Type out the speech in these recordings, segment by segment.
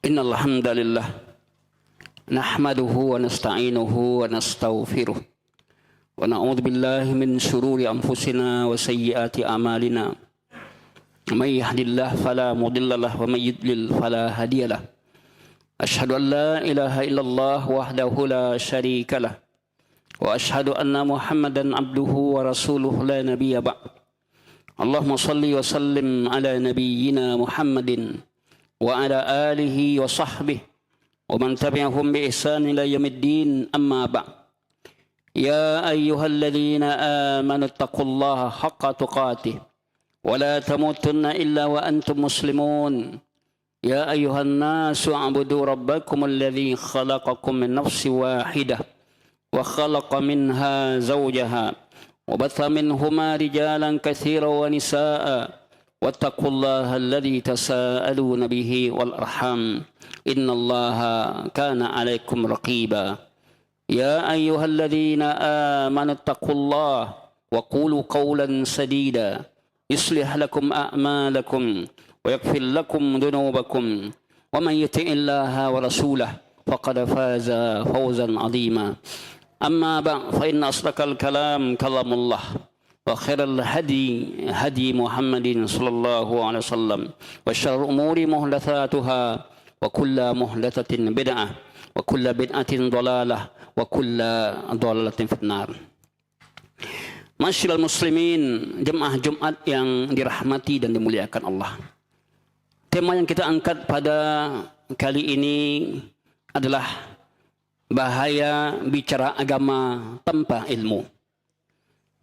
Innal hamdalillah nahmaduhu wa nasta'inuhu wa nastaghfiruh wa na'udzu billahi min shururi anfusina wa sayyiati a'malina. May yahdihillahu fala mudilla lahu wa may yudlil fala hadiya lahu. Asyhadu an la ilaha illallah wahdahu la syarika lah wa asyhadu anna Muhammadan abduhu wa rasuluhu la nabiyya ba'd. Allahumma shalli wa sallim ala nabiyyina Muhammadin wa ala alihi wa sahbihi wa man tabi'ahum bi ihsan ila yaumiddin, amma ba'd. Ya ayyuhalladzina amanu taqullaha haqqa tuqatih wa la tamutunna illa wa antum muslimun. Ya ayyuhan nasu a'budu rabbakum alladzi khalaqakum min nafsin wahidah wa khalaqa minha zawjaha wa batha minhuma rijalan katsiran wa nisaa'a. واتقوا الله الذي تساءلون به والأرحام إن الله كان عليكم رقيبا. يا أيها الذين آمنوا اتقوا الله وقولوا قولا سديدا يصلح لكم أعمالكم ويغفر لكم ذنوبكم ومن يطع الله ورسوله فقد فاز فوزا عظيما. أما بعد فإن أصدق الكلام كلام الله وخير الهدي هدي محمد صلى الله عليه وسلم وشر الأمور محدثاتها وكل محدثة بدعة وكل بدعة ضلالة وكل ضلالة في النار. Masyiral muslimin, jemaah Jumat yang dirahmati dan dimuliakan Allah. Tema yang kita angkat pada kali ini adalah bahaya bicara agama tanpa ilmu.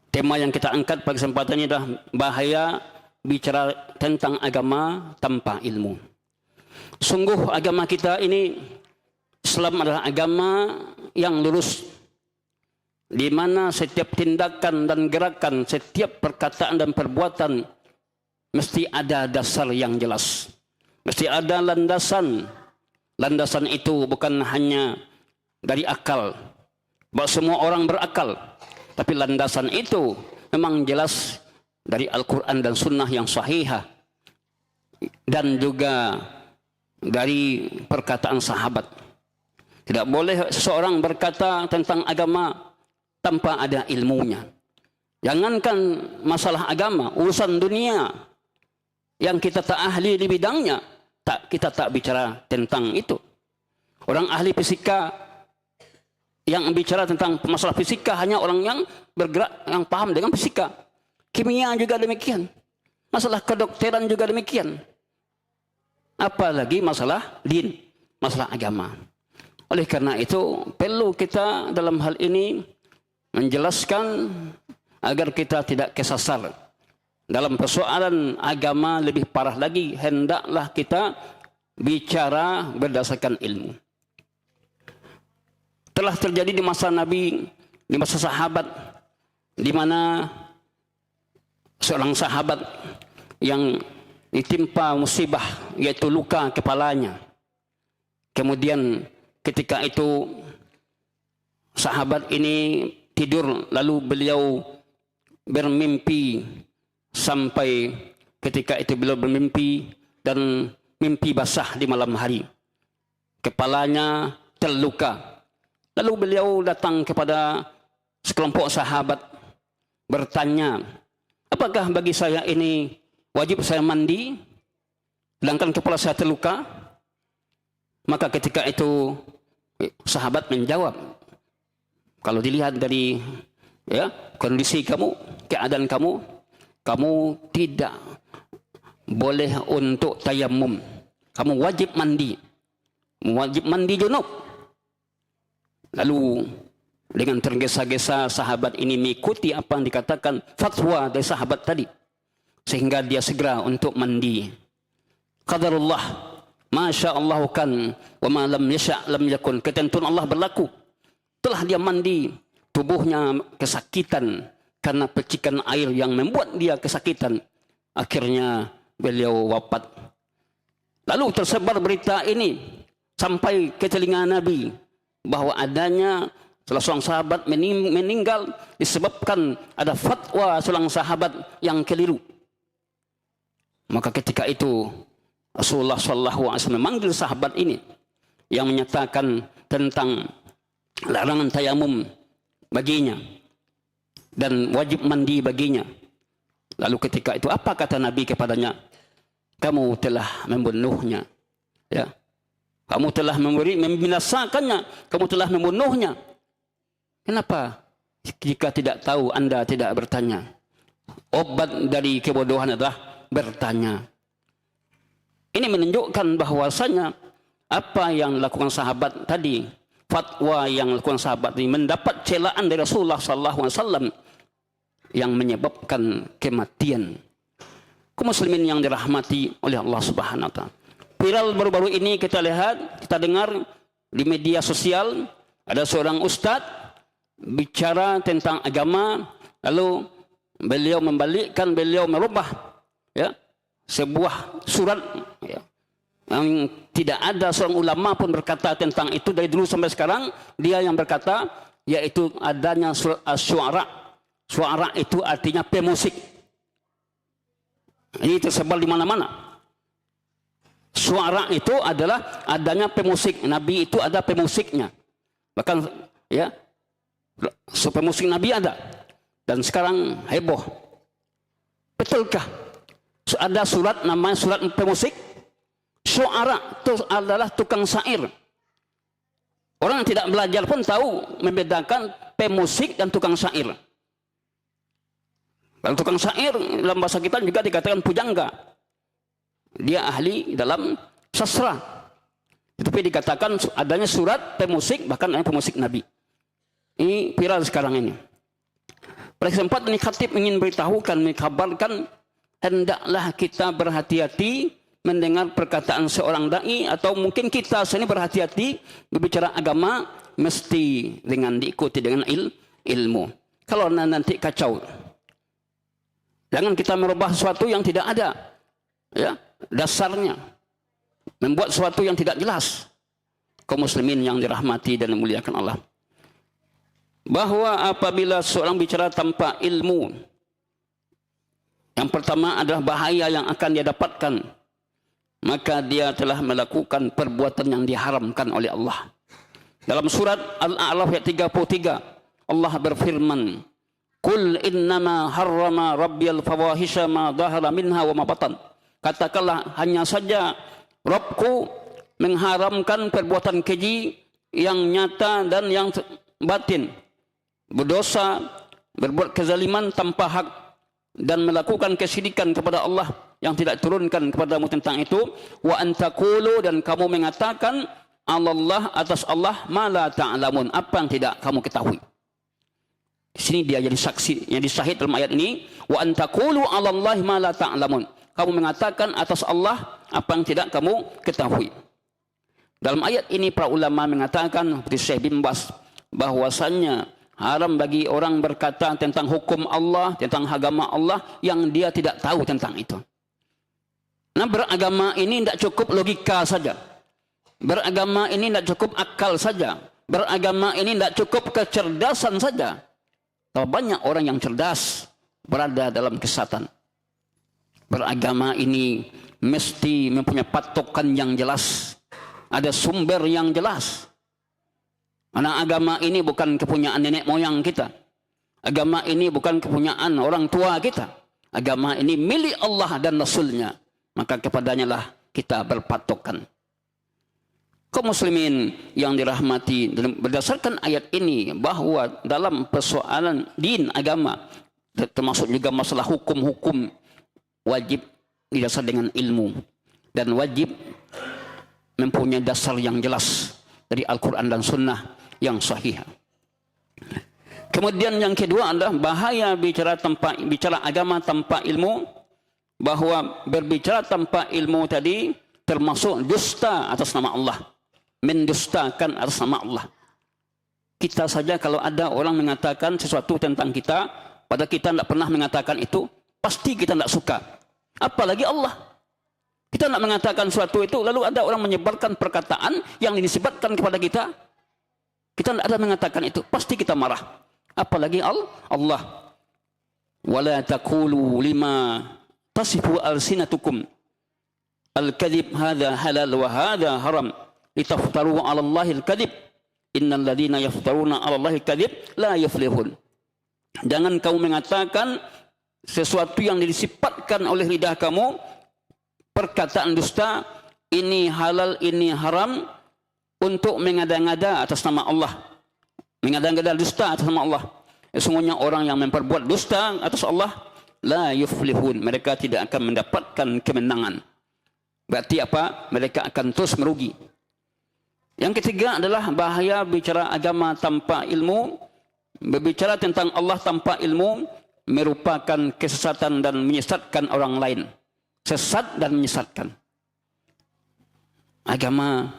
Tema yang kita angkat pada kesempatan ini adalah bahaya bicara tentang agama tanpa ilmu. Sungguh agama kita ini, Islam adalah agama yang lurus, di mana setiap tindakan dan gerakan, setiap perkataan dan perbuatan mesti ada dasar yang jelas. Mesti ada landasan. Landasan itu bukan hanya dari akal, bahwa semua orang berakal. Tapi landasan itu memang jelas dari Al-Quran dan Sunnah yang sahihah. Dan juga dari perkataan sahabat. Tidak boleh seseorang berkata tentang agama tanpa ada ilmunya. Jangankan masalah agama, urusan dunia yang kita tak ahli di bidangnya, kita tak bicara tentang itu. Orang ahli fisika yang bicara tentang masalah fisika hanya orang yang bergerak, yang paham dengan fisika. Kimia juga demikian. Masalah kedokteran juga demikian. Apalagi masalah din, masalah agama. Oleh karena itu, perlu kita dalam hal ini menjelaskan agar kita tidak kesasar. Dalam persoalan agama lebih parah lagi, hendaklah kita bicara berdasarkan ilmu. Telah terjadi di masa Nabi, di masa sahabat, di mana seorang sahabat yang ditimpa musibah, yaitu luka kepalanya. Kemudian ketika itu sahabat ini tidur, lalu beliau bermimpi, sampai ketika itu beliau bermimpi dan mimpi basah di malam hari. Kepalanya terluka. Lalu beliau datang kepada sekelompok sahabat bertanya, apakah bagi saya ini wajib saya mandi sedangkan kepala saya terluka? Maka ketika itu sahabat menjawab, kalau dilihat dari kondisi kamu, keadaan kamu, kamu tidak boleh untuk tayamum. Kamu wajib mandi junub. Lalu dengan tergesa-gesa sahabat ini mengikuti apa yang dikatakan fatwa dari sahabat tadi, sehingga dia segera untuk mandi. Qadarullah, masya Allah kan, wa ma lam yasha' lam yakun. Ketentuan Allah berlaku. Telah dia mandi, tubuhnya kesakitan karena percikan air yang membuat dia kesakitan. Akhirnya beliau wafat. Lalu tersebar berita ini sampai ke telinga Nabi, bahwa adanya salah seorang sahabat meninggal disebabkan ada fatwa seorang sahabat yang keliru. Maka ketika itu Rasulullah SAW memanggil sahabat ini yang menyatakan tentang larangan tayamum baginya dan wajib mandi baginya. Lalu ketika itu apa kata Nabi kepadanya? Kamu telah membunuhnya. Ya. Kamu telah membinasakannya, kamu telah membunuhnya. Kenapa? Jika tidak tahu, Anda tidak bertanya. Obat dari kebodohan adalah bertanya. Ini menunjukkan bahwasanya apa yang dilakukan sahabat tadi, fatwa yang dilakukan sahabat ini mendapat celaan dari Rasulullah SAW yang menyebabkan kematian. Kaum muslimin yang dirahmati oleh Allah Subhanahu wa taala. Viral baru-baru ini kita lihat, kita dengar di media sosial ada seorang ustadz bicara tentang agama, lalu beliau merubah ya sebuah surat ya, yang tidak ada seorang ulama pun berkata tentang itu dari dulu sampai sekarang. Dia yang berkata, yaitu adanya surat Asy-Syu'ara. Syu'ara itu artinya pemusik. Ini tersebar di mana-mana. Syu'ara itu adalah adanya pemusik. Nabi itu ada pemusiknya. Bahkan ya, pemusik Nabi ada. Dan sekarang heboh. Betulkah ada surat namanya surat pemusik? Syu'ara itu adalah tukang syair. Orang yang tidak belajar pun tahu membedakan pemusik dan tukang syair. Kalau tukang syair dalam bahasa kita juga dikatakan pujangga. Dia ahli dalam sastra. Tapi dikatakan adanya surat pemusik, bahkan ada pemusik Nabi. Ini viral sekarang ini. Pada kesempatan ini khatib ingin beritahukan, mengkabarkan, hendaklah kita berhati-hati mendengar perkataan seorang dai, atau mungkin kita sini berhati-hati berbicara agama mesti dengan diikuti dengan ilmu. Kalau nanti kacau, jangan kita merubah sesuatu yang tidak ada ya dasarnya, membuat sesuatu yang tidak jelas. Kaum muslimin yang dirahmati dan dimuliakan Allah, bahwa apabila seorang bicara tanpa ilmu, yang pertama adalah bahaya yang akan dia dapatkan, maka dia telah melakukan perbuatan yang diharamkan oleh Allah. Dalam surat Al-A'raf ayat 33, Allah berfirman, "Qul innama harrama rabbiyal fawahisha ma dhahara minha wa ma batan." Katakanlah, hanya saja Rabbku mengharamkan perbuatan keji yang nyata dan yang batin, berdosa, berbuat kezaliman tanpa hak, dan melakukan kesyirikan kepada Allah yang tidak turunkan kepadamu tentang itu. Wa antaqulu, dan kamu mengatakan Allah atas Allah ma la ta'lamun, apa yang tidak kamu ketahui. Di sini dia jadi saksi, yang disahid dalam ayat ini. Wa antaqulu 'alallahi ma la ta'lamun, kamu mengatakan atas Allah apa yang tidak kamu ketahui. Dalam ayat ini para ulama mengatakan, seperti Syekh bin Baz, bahwasannya haram bagi orang berkata tentang hukum Allah, tentang agama Allah yang dia tidak tahu tentang itu. Nah, beragama ini tidak cukup logika saja. Beragama ini tidak cukup akal saja. Beragama ini tidak cukup kecerdasan saja. Tapi banyak orang yang cerdas berada dalam kesesatan. Beragama ini mesti mempunyai patokan yang jelas. Ada sumber yang jelas. Karena agama ini bukan kepunyaan nenek moyang kita. Agama ini bukan kepunyaan orang tua kita. Agama ini milik Allah dan Rasulnya. Maka kepadanya lah kita berpatokan. Kaum muslimin yang dirahmati, berdasarkan ayat ini, bahwa dalam persoalan din agama, termasuk juga masalah hukum-hukum, wajib didasar dengan ilmu. Dan wajib mempunyai dasar yang jelas dari Al-Quran dan Sunnah yang sahih. Kemudian yang kedua adalah bahaya bicara agama tanpa ilmu, bahwa berbicara tanpa ilmu tadi termasuk dusta atas nama Allah, mendustakan atas nama Allah. Kita saja kalau ada orang mengatakan sesuatu tentang kita, padahal kita tidak pernah mengatakan itu, pasti kita tidak suka. Apalagi Allah. Kita tidak mengatakan sesuatu itu, lalu ada orang menyebarkan perkataan yang dinisbatkan kepada kita. Kita tidak ada mengatakan itu, pasti kita marah. Apalagi Allah. Wala taqulu lima tasifu alsinatukum al-kadhib hadza halal wa hadza haram litaftaru 'ala Allahi al-kadhib innal ladzina yaftaruna 'ala Allahi al-kadhib la yuflihun. Jangan kamu mengatakan sesuatu yang disifatkan oleh lidah kamu perkataan dusta, ini halal ini haram, untuk mengada-ngada atas nama Allah, mengada-ngada dusta atas nama Allah. Sesungguhnya orang yang memperbuat dusta atas Allah la yuflihun, mereka tidak akan mendapatkan kemenangan. Berarti apa? Mereka akan terus merugi. Yang ketiga adalah bahaya bicara agama tanpa ilmu. Berbicara tentang Allah tanpa ilmu merupakan kesesatan dan menyesatkan orang lain. Sesat dan menyesatkan. Agama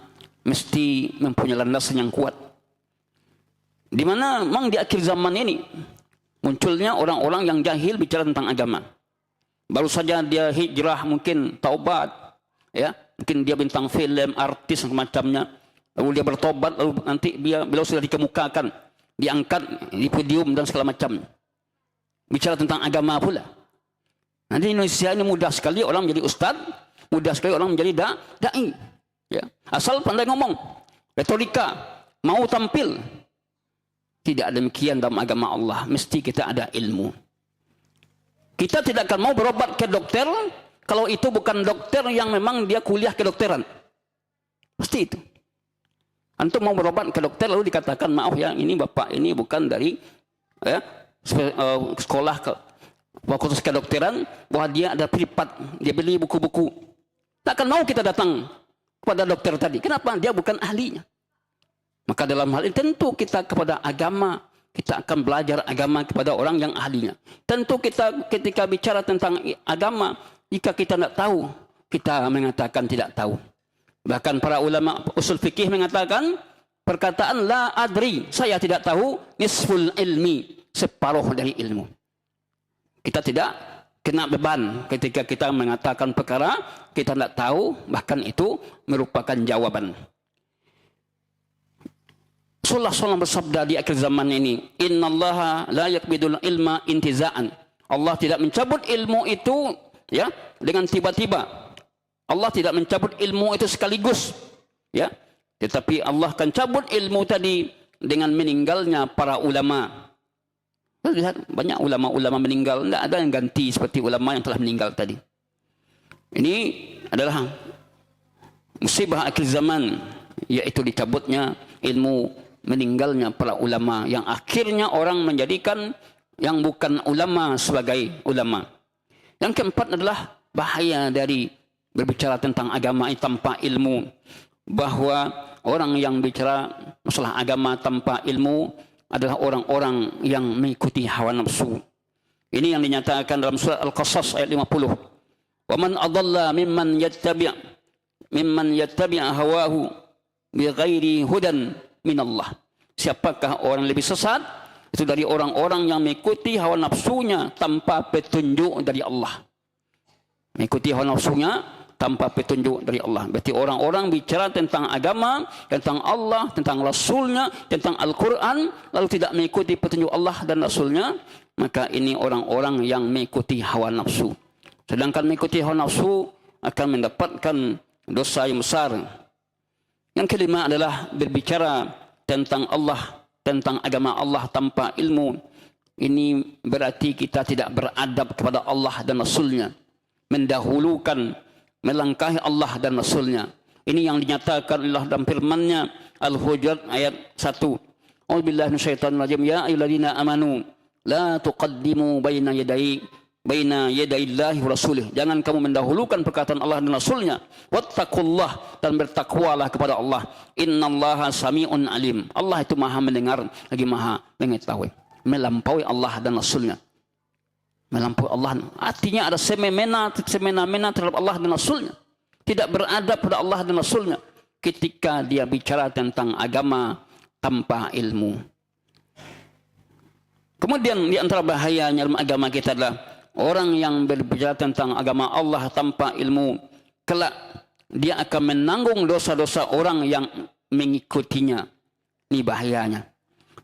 mesti mempunyai landasan yang kuat. Di mana memang di akhir zaman ini munculnya orang-orang yang jahil bicara tentang agama. Baru saja dia hijrah, mungkin taubat, ya, mungkin dia bintang film, artis semacamnya. Lalu dia bertobat, lalu nanti beliau sudah dikemukakan, diangkat di podium dan segala macam. Bicara tentang agama pula. Nanti Indonesia ini mudah sekali orang menjadi ustaz, mudah sekali orang menjadi da'i. Ya. Asal pandai ngomong, retorika, mau tampil. Tidak demikian dalam agama Allah. Mesti kita ada ilmu. Kita tidak akan mau berobat ke dokter kalau itu bukan dokter yang memang dia kuliah kedokteran. Pasti itu. Antum mau berobat ke dokter lalu dikatakan, maaf ya, ini bapak ini bukan dari sekolah fakultas kedokteran, bahwa dia ada privat, dia beli buku-buku. Tak akan mau kita datang kepada dokter tadi. Kenapa? Dia bukan ahlinya. Maka dalam hal ini tentu kita kepada agama, kita akan belajar agama kepada orang yang ahlinya. Tentu kita ketika bicara tentang agama, jika kita tidak tahu, kita mengatakan tidak tahu. Bahkan para ulama usul fikih mengatakan perkataan la adri, saya tidak tahu, nisful ilmi, separuh dari ilmu. Kita tidak kena beban ketika kita mengatakan perkara kita tidak tahu, bahkan itu merupakan jawaban. Rasulullah SAW bersabda di akhir zaman ini, innallaha la yakbidul ilma intiza'an. Allah tidak mencabut ilmu itu ya dengan tiba-tiba. Allah tidak mencabut ilmu itu sekaligus, ya. Tetapi Allah akan cabut ilmu tadi dengan meninggalnya para ulama. Lihat banyak ulama-ulama meninggal, tidak ada yang ganti seperti ulama yang telah meninggal tadi. Ini adalah musibah akhir zaman, yaitu dicabutnya ilmu, meninggalnya para ulama yang akhirnya orang menjadikan yang bukan ulama sebagai ulama. Yang keempat adalah bahaya dari berbicara tentang agama tanpa ilmu, bahwa orang yang bicara masalah agama tanpa ilmu adalah orang-orang yang mengikuti hawa nafsu. Ini yang dinyatakan dalam surat Al-Qasas ayat 50. Wa man adalla mimman yattabi' hawahu bighairi hudan minallah. Siapakah orang lebih sesat? Itu dari orang-orang yang mengikuti hawa nafsunya tanpa petunjuk dari Allah. Mengikuti hawa nafsunya tanpa petunjuk dari Allah. Berarti orang-orang bicara tentang agama, tentang Allah, tentang Rasulnya, tentang Al-Quran, lalu tidak mengikuti petunjuk Allah dan Rasulnya, maka ini orang-orang yang mengikuti hawa nafsu. Sedangkan mengikuti hawa nafsu akan mendapatkan dosa yang besar. Yang kelima adalah berbicara tentang Allah, tentang agama Allah tanpa ilmu. Ini berarti kita tidak beradab kepada Allah dan Rasulnya, mendahulukan, melangkahi Allah dan Rasulnya. Ini yang dinyatakan Allah dalam firman-Nya Al-Hujurat ayat 1. A'udzubillahi minasyaitonir rajim. Ya ayyuhalladzina amanu la tuqaddimu baina yadayillahi wa rasulih. Jangan kamu mendahulukan perkataan Allah dan Rasulnya. Wattaqullah, dan bertakwalah kepada Allah. Innallaha sami'un alim. Allah itu maha mendengar lagi maha mengetahui. Melampaui Allah dan Rasulnya. Melampaui Allah. Artinya ada semena-mena terhadap Allah dan Rasulnya. Tidak beradab pada Allah dan Rasulnya ketika dia bicara tentang agama tanpa ilmu. Kemudian di antara bahayanya dalam agama kita adalah orang yang berbicara tentang agama Allah tanpa ilmu, kelak dia akan menanggung dosa-dosa orang yang mengikutinya. Ini bahayanya.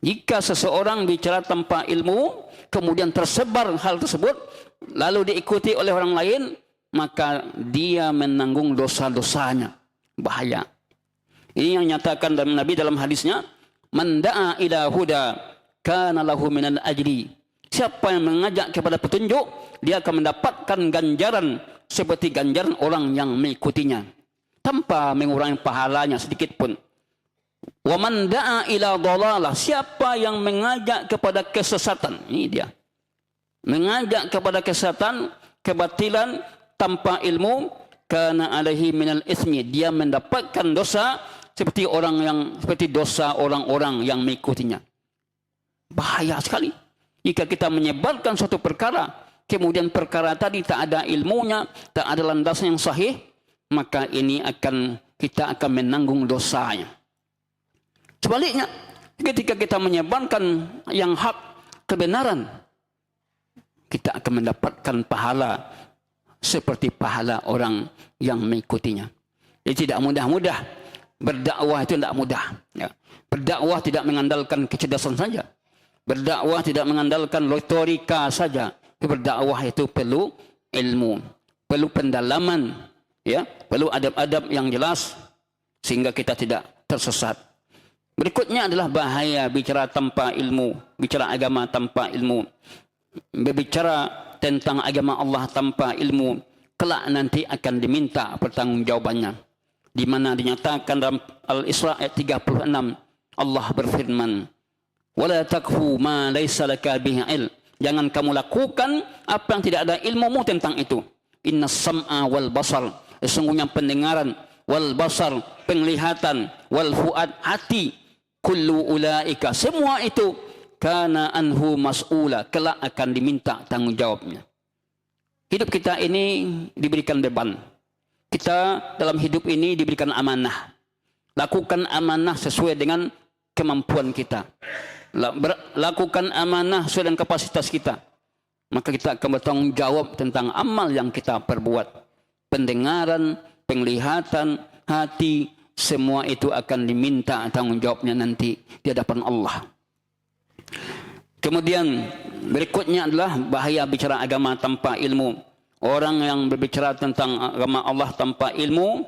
Jika seseorang bicara tanpa ilmu, kemudian tersebar hal tersebut, lalu diikuti oleh orang lain, maka dia menanggung dosa-dosanya. Bahaya. Ini yang nyatakan dalam Nabi dalam hadisnya, man da'a ila huda kana lahu minal ajri. Siapa yang mengajak kepada petunjuk, dia akan mendapatkan ganjaran seperti ganjaran orang yang mengikutinya, tanpa mengurangi pahalanya sedikit pun. Wa man da'a ila dhalalah, siapa yang mengajak kepada kesesatan, ini dia. Mengajak kepada kesesatan, kebatilan tanpa ilmu, kana alaihi minal ismi, dia mendapatkan dosa seperti dosa orang-orang yang mengikutinya. Bahaya sekali jika kita menyebarkan suatu perkara, kemudian perkara tadi tak ada ilmunya, tak ada landasan yang sahih, maka ini kita akan menanggung dosanya. Sebaliknya, ketika kita menyebarkan yang hak, kebenaran, kita akan mendapatkan pahala seperti pahala orang yang mengikutinya. Jadi tidak mudah-mudah. Berdakwah itu tidak mudah. Ya. Berdakwah tidak mengandalkan kecerdasan saja. Berdakwah tidak mengandalkan retorika saja. Berdakwah itu perlu ilmu, perlu pendalaman, ya, perlu adab-adab yang jelas sehingga kita tidak tersesat. Berikutnya adalah bahaya bicara tanpa ilmu, bicara agama tanpa ilmu. Berbicara tentang agama Allah tanpa ilmu, kelak nanti akan diminta pertanggungjawabannya. Di mana dinyatakan dalam Al-Isra ayat 36, Allah berfirman, "Wala takfu ma laisa laka bihi ilm." Jangan kamu lakukan apa yang tidak ada ilmumu tentang itu. Innas sam'a wal basar, sesungguhnya pendengaran, wal basar, penglihatan, wal fuad, hati, kullu ulaika, semua itu kana anhu mas'ula, kelak akan diminta tanggungjawabnya. Hidup kita ini diberikan beban. Kita dalam hidup ini diberikan amanah. Lakukan amanah sesuai dengan kemampuan kita. Lakukan amanah sesuai dengan kapasitas kita. Maka kita akan bertanggung jawab tentang amal yang kita perbuat. Pendengaran, penglihatan, hati, semua itu akan diminta tanggung jawabnya nanti di hadapan Allah. Kemudian berikutnya adalah bahaya bicara agama tanpa ilmu. Orang yang berbicara tentang agama Allah tanpa ilmu,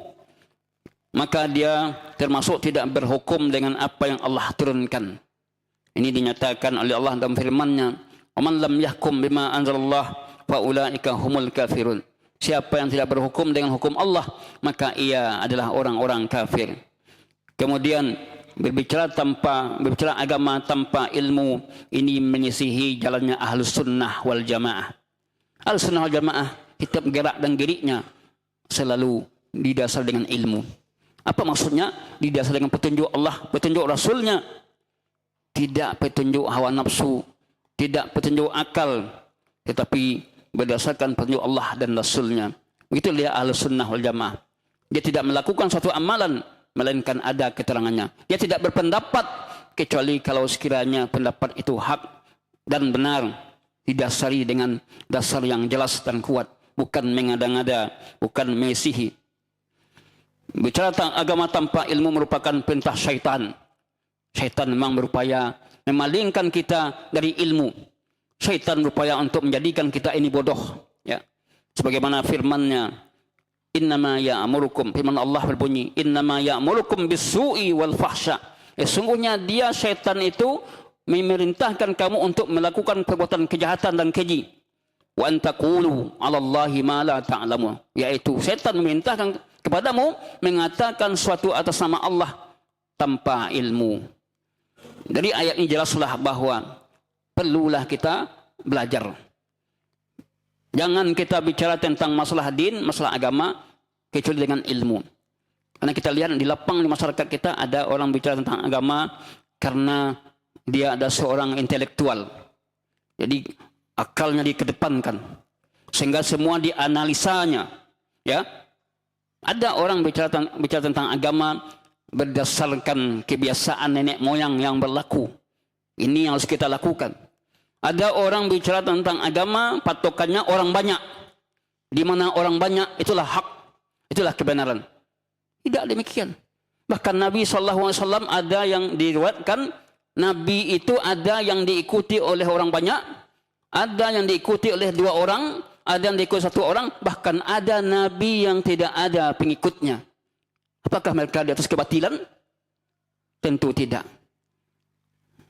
maka dia termasuk tidak berhukum dengan apa yang Allah turunkan. Ini dinyatakan oleh Allah dalam firman-Nya, "Waman lam yahkum bima anzalallah fa ulaika humul kafirun." Siapa yang tidak berhukum dengan hukum Allah, maka ia adalah orang-orang kafir. Kemudian berbicara agama tanpa ilmu, ini menyisihi jalannya Ahlus Sunnah wal Jamaah. Ahlus Sunnah wal Jamaah hidup gerak dan geriknya selalu didasar dengan ilmu. Apa maksudnya? Didasar dengan petunjuk Allah, petunjuk Rasulnya. Tidak petunjuk hawa nafsu, tidak petunjuk akal, tetapi berdasarkan petunjuk Allah dan Rasulnya. Begitu dia Ahlus Sunnah wal Jamaah. Dia tidak melakukan suatu amalan, melainkan ada keterangannya. Dia tidak berpendapat, kecuali kalau sekiranya pendapat itu hak dan benar, didasari dengan dasar yang jelas dan kuat. Bukan mengada-ngada, bukan mesihi. Bicara tentang agama tanpa ilmu merupakan perintah syaitan. Syaitan memang berupaya memalingkan kita dari ilmu. Syaitan berupaya untuk menjadikan kita ini bodoh. Ya. Sebagaimana firman-Nya, "Innama ya'murukum", firman Allah berbunyi, "Innama ya'murukum bis-su'i wal fahsya." Sesungguhnya dia syaitan itu memerintahkan kamu untuk melakukan perbuatan kejahatan dan keji. Wa antaqulu 'alallahi ma la ta'lamun, yaitu setan memerintahkan kepadamu mengatakan suatu atas nama Allah tanpa ilmu. Dari ayat ini jelaslah bahwa perlulah kita belajar. Jangan kita bicara tentang masalah din, masalah agama kecuali dengan ilmu. Karena kita lihat di lapang di masyarakat kita ada orang bicara tentang agama karena dia ada seorang intelektual. Jadi akalnya dikedepankan sehingga semua dianalisanya, ya. Ada orang bicara tentang agama berdasarkan kebiasaan nenek moyang yang berlaku. Ini yang harus kita lakukan. Ada orang bicara tentang agama patokannya orang banyak. Di mana orang banyak itulah hak, itulah kebenaran. Tidak demikian. Bahkan Nabi SAW ada yang diriwayatkan, Nabi itu ada yang diikuti oleh orang banyak, ada yang diikuti oleh 2 orang, ada yang diikut satu orang, bahkan ada nabi yang tidak ada pengikutnya. Apakah mereka di atas kebatilan? Tentu tidak.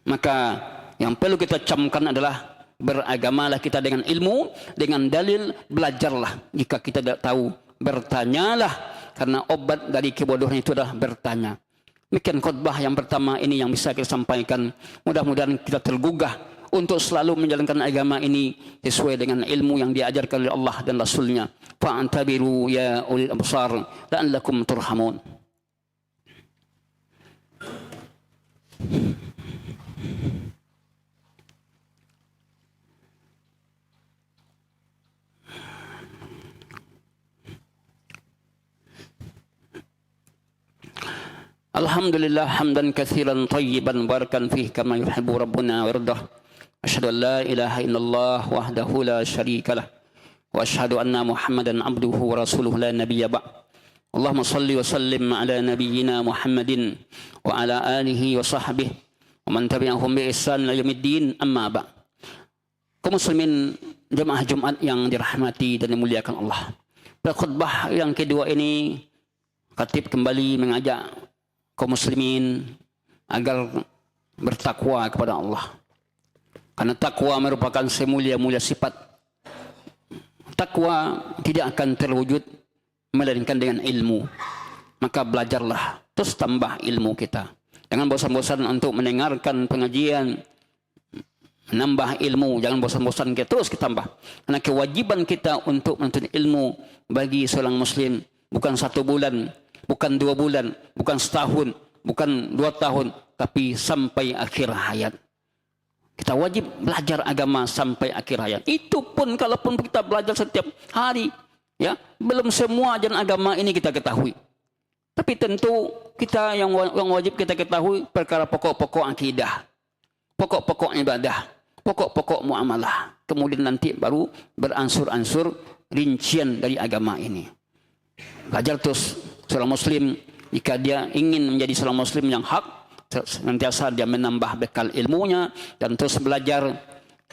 Maka yang perlu kita camkan adalah beragamalah kita dengan ilmu, dengan dalil, belajarlah. Jika kita tidak tahu, bertanyalah, karena obat dari kebodohan itu adalah bertanya. Demikian khutbah yang pertama ini yang bisa kita sampaikan. Mudah-mudahan kita tergugah untuk selalu menjalankan agama ini sesuai dengan ilmu yang diajarkan oleh Allah dan Rasulnya. Fa'antabiru ya ulil absar la'allakum turhamun. Alhamdulillah hamdan katsiran tayyiban barakan fihi kama yuhibbu rabbuna wa yardah. Asyhadu an la ilaha illallah wahdahu la syarika lah wa asyhadu anna Muhammadan abduhu wa rasuluhu la nabiyya ba'd. Allahumma shalli wa sallim ala nabiyyina Muhammadin wa ala alihi wa sahbihi wa man tabi'ahum bi ihsan ila yaumiddin, amma ba'd. Kaum muslimin jemaah Jumat yang dirahmati dan dimuliakan Allah. Pada khutbah yang kedua ini, khatib kembali mengajak kaum muslimin agar bertakwa kepada Allah. Karena takwa merupakan semulia-mulia sifat. Takwa tidak akan terwujud melainkan dengan ilmu. Maka belajarlah, terus tambah ilmu kita. Jangan bosan-bosan untuk mendengarkan pengajian, menambah ilmu. Jangan bosan-bosan kita, terus kita tambah. Karena kewajiban kita untuk menuntut ilmu bagi seorang muslim bukan 1 bulan, bukan 2 bulan, bukan setahun, bukan 2 tahun, tapi sampai akhir hayat. Kita wajib belajar agama sampai akhir hayat. Itu pun kalaupun kita belajar setiap hari, ya, belum semua ajaran agama ini kita ketahui. Tapi tentu kita yang wajib kita ketahui perkara pokok-pokok akidah, pokok-pokok ibadah, pokok-pokok muamalah. Kemudian nanti baru beransur-ansur rincian dari agama ini. Belajar terus seorang muslim, jika dia ingin menjadi seorang muslim yang hak, senantiasa dia menambah bekal ilmunya dan terus belajar,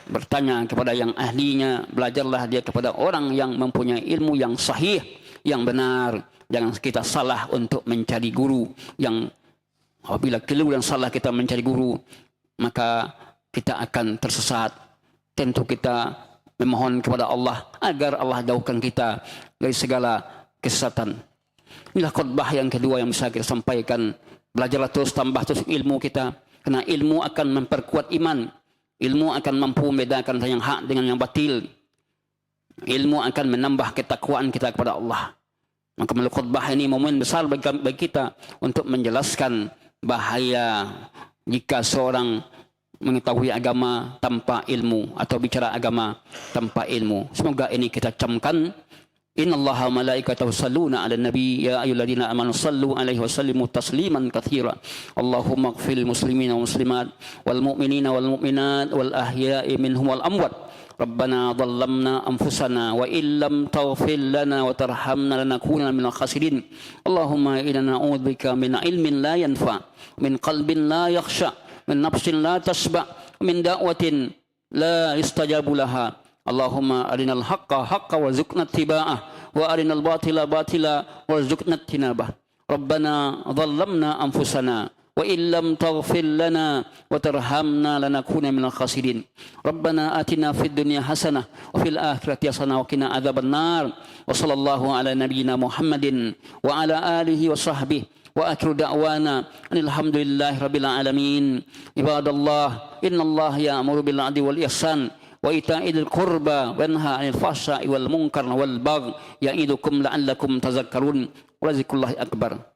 bertanya kepada yang ahlinya. Belajarlah dia kepada orang yang mempunyai ilmu yang sahih, yang benar. Jangan kita salah untuk mencari guru. Yang apabila keliru dan salah kita mencari guru, maka kita akan tersesat. Tentu kita memohon kepada Allah agar Allah jauhkan kita dari segala kesesatan. Inilah khutbah yang kedua yang bisa kita sampaikan. Belajarlah terus, tambah terus ilmu kita. Karena ilmu akan memperkuat iman. Ilmu akan mampu membedakan yang hak dengan yang batil. Ilmu akan menambah ketakwaan kita kepada Allah. Maka melalui khutbah ini momen besar bagi kita untuk menjelaskan bahaya jika seorang mengetahui agama tanpa ilmu atau bicara agama tanpa ilmu. Semoga ini kita camkan. Innallaha wa malaikatahu yusholluna 'alan nabi ya ayyuhalladzina amanu shallu 'alaihi wa sallimu tasliman katsira. Allahumma ighfiril muslimina wal muslimat wal mu'minina wal mu'minat wal ahya'i minhum wal amwat. Rabbana dhallamna anfusana wa illam taghfir lana wa tarhamna lanakunanna minal khasirin. Allahumma inna na'udzubika min ilmin la yanfa, min qalbin la yakhsha, min nafsin la tasba, min da'watin la yustajabu laha. Allahumma arinal haqqa haqqa warzuqna ittiba'ah wa arinal batila batila warzuqna ijtinabah. Rabbana dhallamna anfusana wa illam taghfir lana wa tarhamna lanakuna minal khasirin. Rabbana atina fid dunya hasanah wa fil akhirati hasanah wa qina adzabannar. Wa sallallahu ala nabiyyina Muhammadin wa ala alihi wa sahbihi wa akhiru da'wana alhamdulillahi rabbil alamin. Ibadallah, innallaha ya'muru bil 'adli wal ihsan wa ita'il qurba wa yanha 'anil fahsya'i wal munkar wal baghi ya'idukum la'allakum tadhakkarun. Wa zikrullahi akbar.